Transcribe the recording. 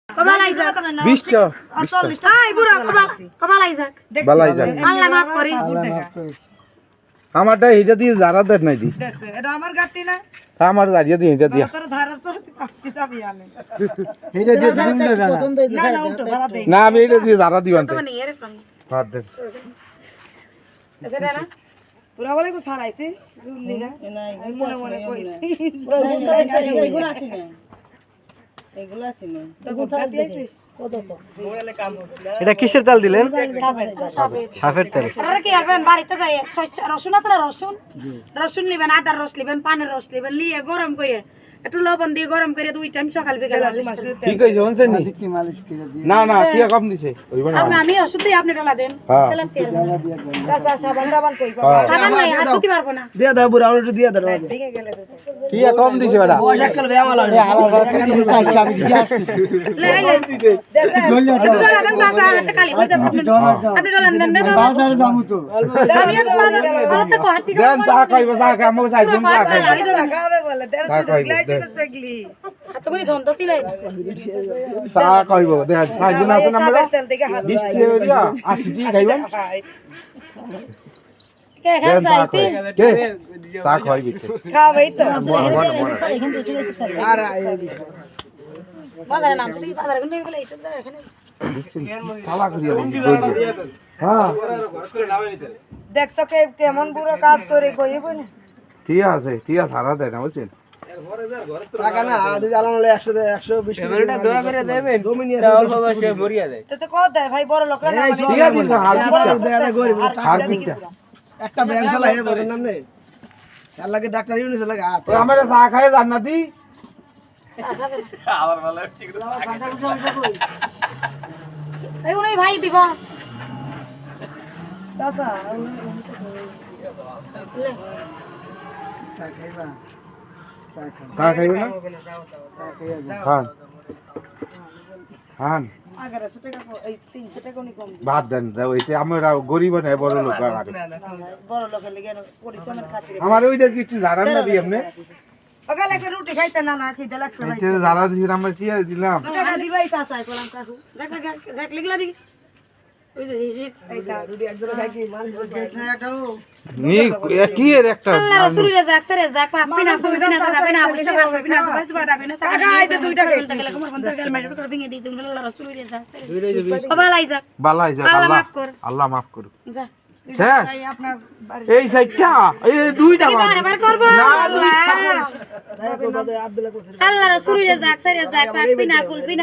কবালাই যাক 20টা 40টা আই বুড়া কবালাই যাক বালাই যাক আল্লাহ মাফ করিস আমারটা এইটা দিয়ে যারা দেন নাই দি এটা আমার গাটি না আমার দাঁড়িয়ে দিয়ে এটা দিয়া তোর ধারা তো কি যাবি আমি এইটা দিয়ে দিন না জানা না না উল্টো ধারা দে না আমি এইটা দিয়ে যারা দিবান তো মানে এর পানি হাত দেন এটা না পুরা বলে কো ছাড়াইছে শুনলি না মনে মনে কইছি এগুলো আসি না এগুলো আসি না তো ছাড় দিয়েছি এটা কিসের তেল দিলেন সাফের তেল আরে কি আবেন বাড়িতে যাই রসুন আছে না রসুন রসুন নেবেন আদার রস নেবেন পানের রস নেবেন নিয়ে গরম করে একটু লবণ দিয়ে গরম করে 2 টাইম সকাল বিকাল ঠিক আছে হনছেন নি না না কি কম দিছে ওইবা না আমি ওষুধ দিই আপনি ঢালা দেন তেল দিয়ে চাচা সাবান দাবান কই সাবান নাই আর দিতে পারবো না দিয়ে দাও বুড়া একটু দিয়ে দাও ঠিক গেলে কি কম দিছে বেটা লে লে একটু ঢালা দেন চাচা হাতে কালি কই যাবেন আপনি ঢালা দেন না বাজারে যামু তো আমি তো বাজারে তো কোহাতি দেন চা খাইবো চা খাই আমাকে চাই তুমি চা খাইবো খাবে বলে দেন গ্লাস দেখলি হাত করে ধন তো ছিলাই চা খাইবো দেখ সাইজ না আছে আমরা তেল থেকে হাত 20 টাকা দিয়া 80 টাকা খাইবেন কে খাইতে কে চা খাইবি খাবেই তো আর বাজারে নামছি বাজারে কোন বলে এইসব জায়গা এখানে খালা করিয়া দিছি হ্যাঁ দেখ তো কেমন বুড়ো কাজ করে কইব না ঠিক আছে সারা দেয় না বুঝছেন টাকা না আদি জ্বালানো 120 টাকা দয়া করে দেবেন জমি নিয়ে অল্প বয়সে মরিয়া যায় তো কত দেয় ভাই বড় লোকরা না ঠিক আছে কিন্তু হারবিটটা একটা ব্যাংক চালা হে বলেন নাম নেই তার লাগে ডাক্তার ইউনিস লাগে হাত আমরা চা খাই জান্নাতি আবার ভালো ঠিক এই উনি ভাই দিব চাচা চা খাইবা চা খাইবে না খান খান 1100 টাকা এই 300 টাকা উনি কম ভাত দেন ওইতে আমরা গরিব না বড় লোক বড় লোকের লাগে পরিশ্রমের খাতিরে আমার ওইটা কিছু জানান না দিই আপনি ওকে লাগে রুটি খাইতে না না খেতে লাগছে ভাই এটা যারা দিন আমরা কি দিলাম টাকা দিবাই চাচা কলাম কাকু দেখ লিখলা দি ওই যে এইটা রুটি একজন খাই কি মানুষ একটাও নি কি এর একটা আল্লাহ রাসূলের যাক সরে যাক পাপি না কবি না যাবে না অবশ্য পাপি না সবাই সবাই যাবে না টাকা আইতে 2 টাকা গেলে কোমর বন্ধ গেল মেডিকেল করে ভেঙে দিই তুমি আল্লাহ রাসূলের যাক সরে বালাই যাক বালাই যাক আল্লাহ মাফ করুন যা শেষ এই আপনার এই সাইডটা এই দুইটা বারবার করব না আল্লাহ রাসূলের যাক সরে যাক পাপি না কুলবি না